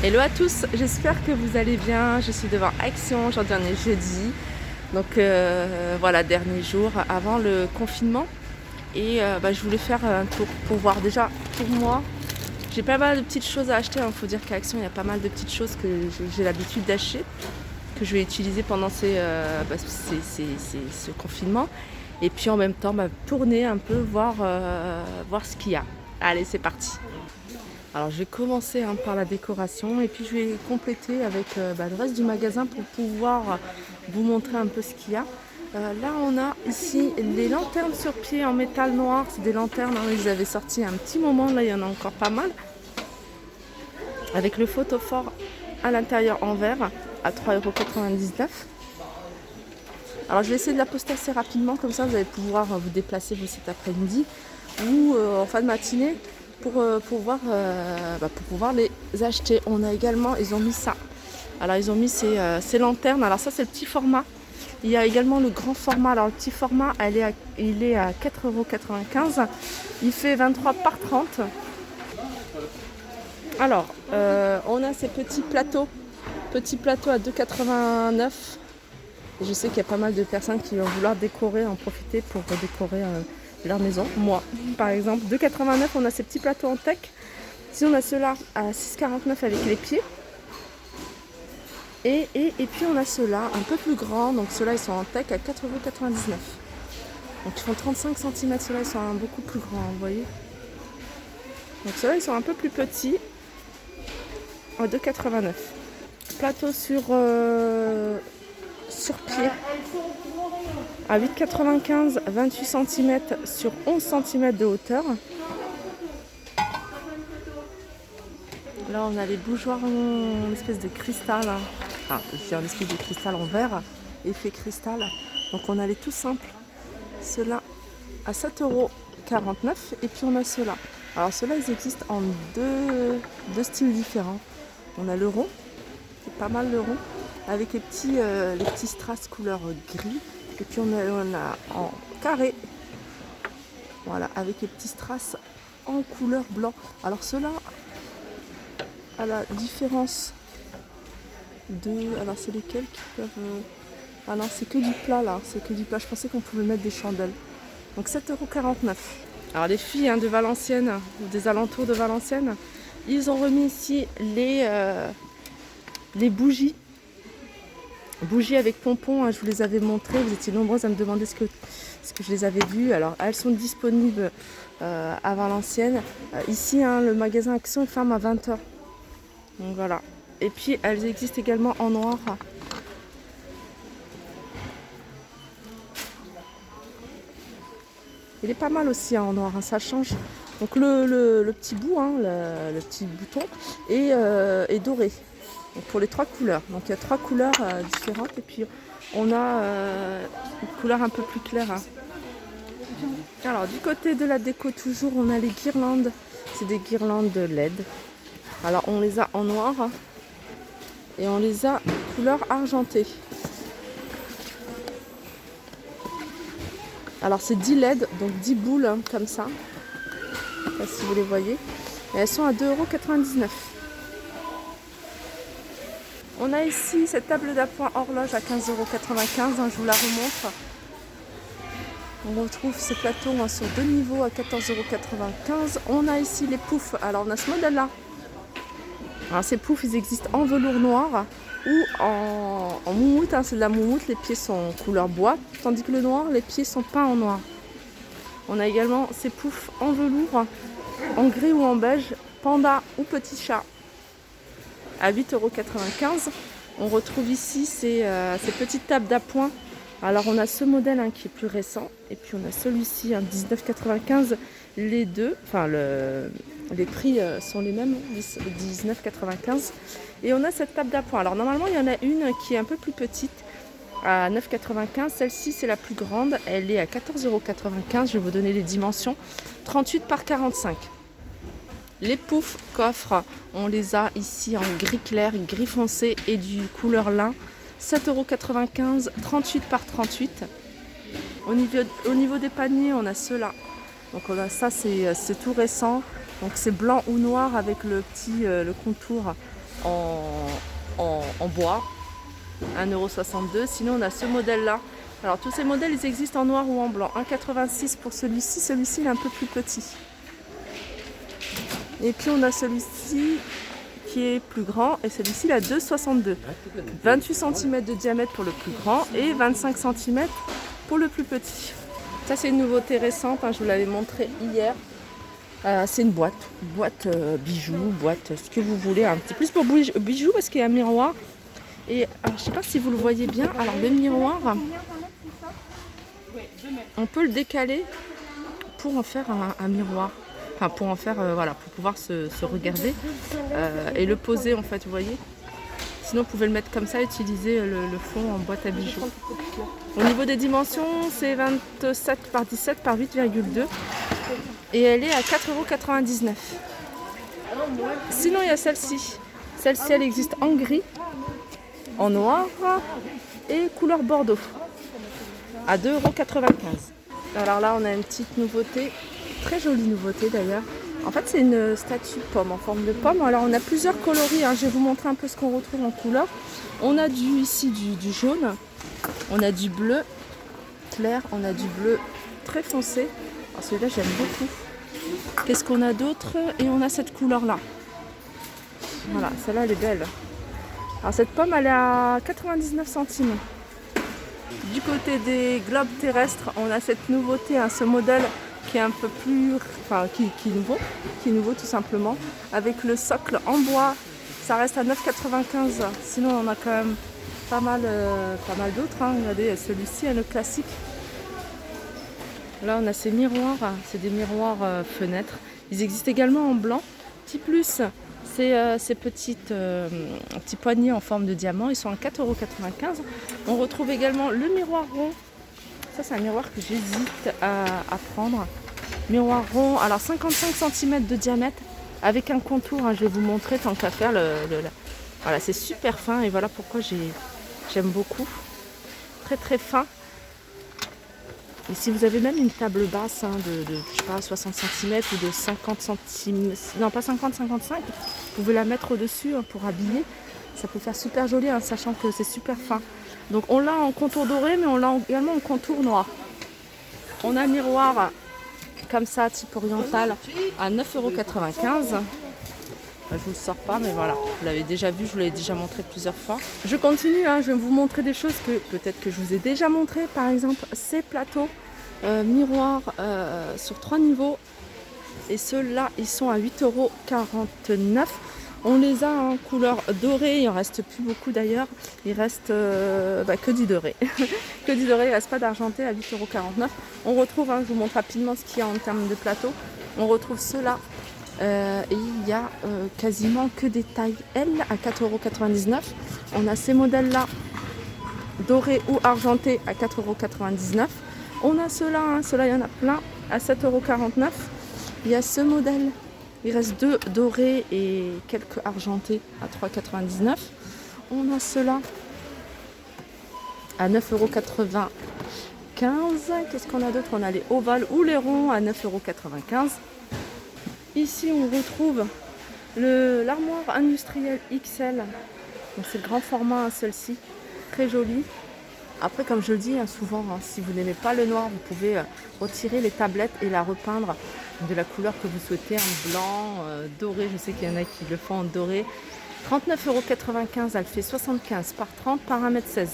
Hello à tous, j'espère que vous allez bien. Je suis devant Action, aujourd'hui on est jeudi. Donc voilà, dernier jour avant le confinement. Et je voulais faire un tour pour voir déjà pour moi. J'ai pas mal de petites choses à acheter. Il faut dire qu'à Action il y a pas mal de petites choses que j'ai l'habitude d'acheter, que je vais utiliser pendant ce confinement. Et puis en même temps tourner un peu, voir ce qu'il y a. Allez, c'est parti. Alors je vais commencer par la décoration et puis je vais compléter avec le reste du magasin pour pouvoir vous montrer un peu ce qu'il y a. Là on a ici les lanternes sur pied en métal noir, c'est des lanternes, ils avaient sorti un petit moment, là il y en a encore pas mal. Avec le photophore à l'intérieur en verre à 3,99 €. Alors je vais essayer de la poster assez rapidement, comme ça vous allez pouvoir vous déplacer vous cet après-midi ou en fin de matinée pour pouvoir les acheter. On a également, ils ont mis ça. Alors ils ont mis ces lanternes. Alors ça c'est le petit format. Il y a également le grand format. Alors le petit format, il est à 4,95 €. Il fait 23 par 30. Alors on a ces petits plateaux à 2,89 €. Je sais qu'il y a pas mal de personnes qui vont vouloir décorer, en profiter pour décorer leur maison. Moi, par exemple, 2,89 €, on a ces petits plateaux en teck. Si on a ceux-là à 6,49 € avec les pieds. Et puis on a ceux-là un peu plus grands. Donc ceux-là, ils sont en teck à 4,99 €. Donc ils font 35 cm. Ceux-là, ils sont beaucoup plus grands, vous voyez. Donc ceux-là, ils sont un peu plus petits. À 2,89 €. Plateau sur pied à 8,95 €, 28 cm sur 11 cm de hauteur. Là on a les bougeoirs en espèce de cristal, j'ai un espèce de cristal en verre, effet cristal. Donc on a les tout simples, ceux-là à 7,49 €. Et puis on a ceux-là. Alors ceux-là ils existent en deux styles différents. On a le rond, c'est pas mal le rond, avec les petits strass couleur gris. Et puis on a en carré, voilà, avec les petits strass en couleur blanc. Alors ceux-là, à la différence alors c'est lesquels qui peuvent... Ah non, c'est que du plat là, c'est que du plat. Je pensais qu'on pouvait mettre des chandelles. Donc 7,49 €. Alors les filles de Valenciennes, ou des alentours de Valenciennes, ils ont remis ici les bougies. Bougies avec pompons, je vous les avais montrées, vous étiez nombreuses à me demander ce que je les avais vues. Alors elles sont disponibles à Valenciennes. Ici, le magasin Action ferme à 20 h. Donc voilà. Et puis elles existent également en noir. Il est pas mal aussi en noir, ça change. Donc le petit bout, le petit bouton est doré. Donc pour les 3 couleurs. Donc il y a 3 couleurs différentes et puis on a une couleur un peu plus claire. Alors du côté de la déco toujours, on a les guirlandes. C'est des guirlandes LED. Alors on les a en noir et on les a couleur argentée. Alors c'est 10 LED, donc 10 boules comme ça. Je ne sais pas si vous les voyez. Et elles sont à 2,99 €. On a ici cette table d'appoint horloge à 15,95 €, je vous la remontre. On retrouve ces plateaux sur 2 niveaux à 14,95 €. On a ici les poufs. Alors on a ce modèle-là. Alors ces poufs, ils existent en velours noir ou en moumoute. C'est de la moumoute, les pieds sont couleur bois, tandis que le noir, les pieds sont peints en noir. On a également ces poufs en velours, en gris ou en beige, panda ou petit chat, à 8,95 €. On retrouve ici ces petites tables d'appoint. Alors on a ce modèle qui est plus récent et puis on a celui-ci, 19,95 €. Les deux, les prix sont les mêmes, 19,95 €. Et on a cette table d'appoint. Alors normalement il y en a une qui est un peu plus petite à 9,95 €. Celle-ci c'est la plus grande, elle est à 14,95 €. Je vais vous donner les dimensions, 38 par 45. Les poufs coffres, on les a ici en gris clair, gris foncé et du couleur lin. 7,95 €, 38 par 38. Au niveau des paniers, on a ceux-là. Donc on a ça, c'est tout récent. Donc c'est blanc ou noir avec le contour en bois, 1,62 €. Sinon on a ce modèle là. Alors tous ces modèles ils existent en noir ou en blanc. 1,86 € pour celui-ci, celui-ci il est un peu plus petit. Et puis on a celui-ci qui est plus grand et celui-ci il a 2,62 €. 28 cm de diamètre pour le plus grand et 25 cm pour le plus petit. Ça c'est une nouveauté récente, hein, je vous l'avais montré hier. C'est une boîte bijoux, boîte ce que vous voulez, un petit plus pour bijoux parce qu'il y a un miroir. Et alors, je ne sais pas si vous le voyez bien, alors le miroir, on peut le décaler pour en faire un miroir. Enfin pour en faire, voilà, pour pouvoir se regarder et le poser en fait, vous voyez. Sinon vous pouvez le mettre comme ça, utiliser le fond en boîte à bijoux. Au niveau des dimensions, c'est 27 par 17 par 8,2 et elle est à 4,99 €. Sinon il y a celle-ci. Celle-ci elle existe en gris, en noir et couleur bordeaux à 2,95 €. Alors là on a une petite nouveauté, très jolie nouveauté d'ailleurs. En fait c'est une statue pomme en forme de pomme. Alors on a plusieurs coloris, hein. Je vais vous montrer un peu ce qu'on retrouve en couleur. On a ici du jaune, on a du bleu clair, on a du bleu très foncé. Alors celui-là j'aime beaucoup. Qu'est-ce qu'on a d'autre? Et on a cette couleur là. Voilà, celle-là elle est belle. Alors cette pomme elle est à 99 centimes. Du côté des globes terrestres, on a cette nouveauté, hein, ce modèle qui est un peu plus, enfin qui est nouveau tout simplement, avec le socle en bois. Ça reste à 9,95 €. Sinon on a quand même pas mal d'autres, hein. Regardez celui-ci, le classique. Là on a ces miroirs, c'est des miroirs fenêtres. Ils existent également en blanc. Petit plus, c'est ces petits poignées en forme de diamant. Ils sont à 4,95 €. On retrouve également le miroir rond. Ça c'est un miroir que j'hésite à prendre. Miroir rond, alors 55 cm de diamètre avec un contour, hein, je vais vous montrer tant qu'à faire. Voilà, c'est super fin et voilà pourquoi j'aime beaucoup. Très très fin. Et si vous avez même une table basse, hein, de je sais pas, 60 cm ou de 50 cm, non pas 50, 55, vous pouvez la mettre au-dessus, hein, pour habiller. Ça peut faire super joli, hein, sachant que c'est super fin. Donc on l'a en contour doré, mais on l'a également en contour noir. On a un miroir comme ça, type oriental, à 9,95 €. Je ne vous le sors pas, mais voilà, vous l'avez déjà vu, je vous l'avais déjà montré plusieurs fois. Je continue, hein, je vais vous montrer des choses que peut-être que je vous ai déjà montré. Par exemple, ces plateaux miroirs sur 3 niveaux. Et ceux-là, ils sont à 8,49 €. On les a en couleur dorée, il en reste plus beaucoup d'ailleurs. Il reste que du doré. Que du doré, il ne reste pas d'argenté à 8,49 €. On retrouve, hein, je vous montre rapidement ce qu'il y a en termes de plateau. On retrouve ceux-là. Et il y a quasiment que des tailles L à 4,99 €. On a ces modèles-là, dorés ou argentés, à 4,99 €. On a ceux-là, hein, ceux-là, il y en a plein, à 7,49 €. Il y a ce modèle. Il reste 2 dorés et quelques argentés à 3,99 €. On a ceux-là à 9,95 €. Qu'est-ce qu'on a d'autre? On a les ovales ou les ronds à 9,95 €. Ici, on retrouve l'armoire industrielle XL. C'est le grand format, hein, celle-ci. Très jolie. Après, comme je le dis, hein, souvent, hein, si vous n'aimez pas le noir, vous pouvez retirer les tablettes et la repeindre de la couleur que vous souhaitez, en blanc, doré. Je sais qu'il y en a qui le font en doré. 39,95 €, elle fait 75 par 30 par 1,16 m.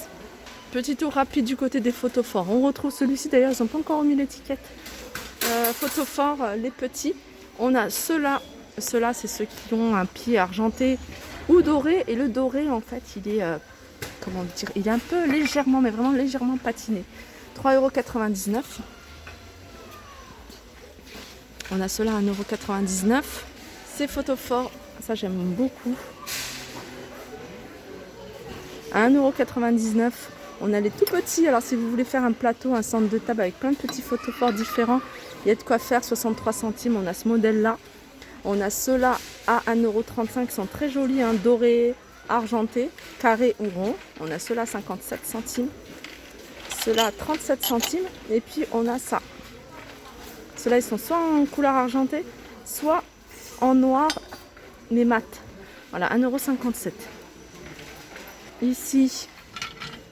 Petit tour rapide du côté des photophores. On retrouve celui-ci, d'ailleurs, ils n'ont pas encore remis l'étiquette. Photophores, les petits. On a ceux-là. Ceux-là, c'est ceux qui ont un pied argenté ou doré. Et le doré, en fait, il est... comment dire, il est un peu légèrement, mais vraiment légèrement patiné. 3,99 €. On a cela à 1,99 €. Ces photophores, ça j'aime beaucoup. À 1,99 €. On a les tout petits. Alors si vous voulez faire un plateau, un centre de table avec plein de petits photophores différents, il y a de quoi faire. 63 centimes. On a ce modèle-là. On a ceux-là à 1,35 €. Ils sont très jolis, hein, dorés, argenté, carré ou rond. On a ceux-là 57 centimes, ceux-là 37 centimes, et puis on a ça. Ceux-là ils sont soit en couleur argentée, soit en noir mais mat. Voilà, 1,57 €. Ici,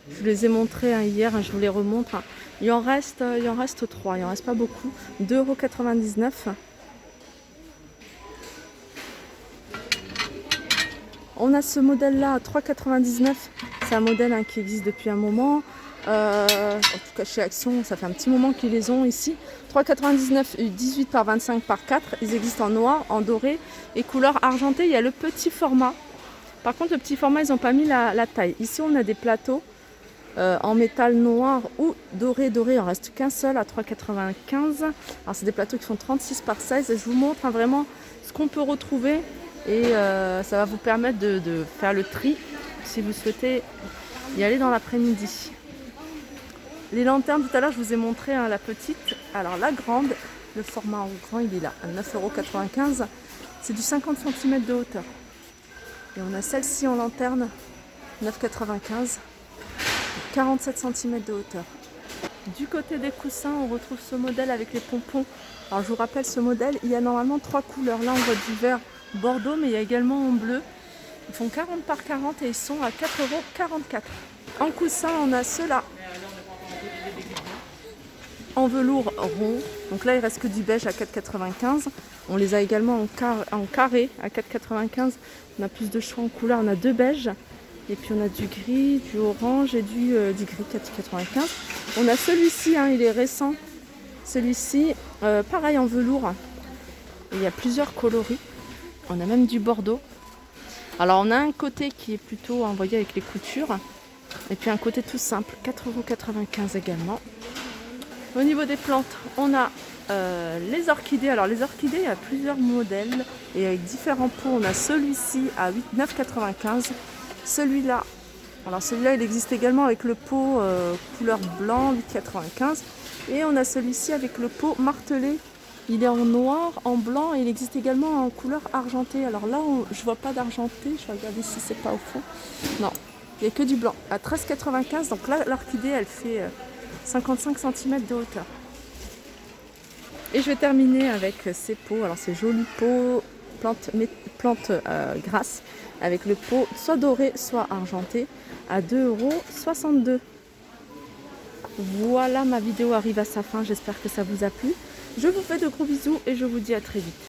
je vous les ai montrés hier, je vous les remontre. Il en reste 3, il en reste pas beaucoup. 2,99 €. On a ce modèle-là à 3,99 €. C'est un modèle qui existe depuis un moment. En tout cas chez Action, ça fait un petit moment qu'ils les ont ici. 3,99 €, 18 par 25 par 4. Ils existent en noir, en doré et couleur argentée. Il y a le petit format. Par contre, le petit format, ils n'ont pas mis la taille. Ici, on a des plateaux en métal noir ou doré. Doré, il en reste qu'un seul à 3,95 €. Alors, c'est des plateaux qui font 36 par 16. Et je vous montre vraiment ce qu'on peut retrouver. Et ça va vous permettre de faire le tri si vous souhaitez y aller dans l'après-midi. Les lanternes, tout à l'heure, je vous ai montré la petite. Alors, la grande, le format en grand, il est là, à 9,95 €. C'est du 50 cm de hauteur. Et on a celle-ci en lanterne, 9,95 €, 47 cm de hauteur. Du côté des coussins, on retrouve ce modèle avec les pompons. Alors je vous rappelle, ce modèle, il y a normalement 3 couleurs. Là, on voit du vert bordeaux, mais il y a également en bleu. Ils font 40 par 40 et ils sont à 4,44 €. En coussin, on a ceux-là en velours rond. Donc là, il reste que du beige à 4,95 €. On les a également en carré à 4,95 €. On a plus de choix en couleur. On a 2 beiges. Et puis on a du gris, du orange et du gris 4,95 €. On a celui-ci, il est récent. Celui-ci, pareil en velours. Et il y a plusieurs coloris. On a même du bordeaux. Alors on a un côté qui est plutôt envoyé avec les coutures. Et puis un côté tout simple, 4,95 € également. Au niveau des plantes, on a les orchidées. Alors les orchidées, il y a plusieurs modèles et avec différents pots. On a celui-ci à 9,95 €. Celui-là, il existe également avec le pot couleur blanc, 8,95 €. Et on a celui-ci avec le pot martelé. Il est en noir, en blanc et il existe également en couleur argentée. Alors là, je vois pas d'argenté. Je vais regarder si c'est pas au fond. Non, il n'y a que du blanc. À 13,95 €. Donc là, l'orchidée, elle fait 55 cm de hauteur. Et je vais terminer avec ces pots. Alors ces jolis pots plantes grasses avec le pot soit doré soit argenté à 2,62 €. Voilà, ma vidéo arrive à sa fin. J'espère que ça vous a plu. Je vous fais de gros bisous et je vous dis à très vite.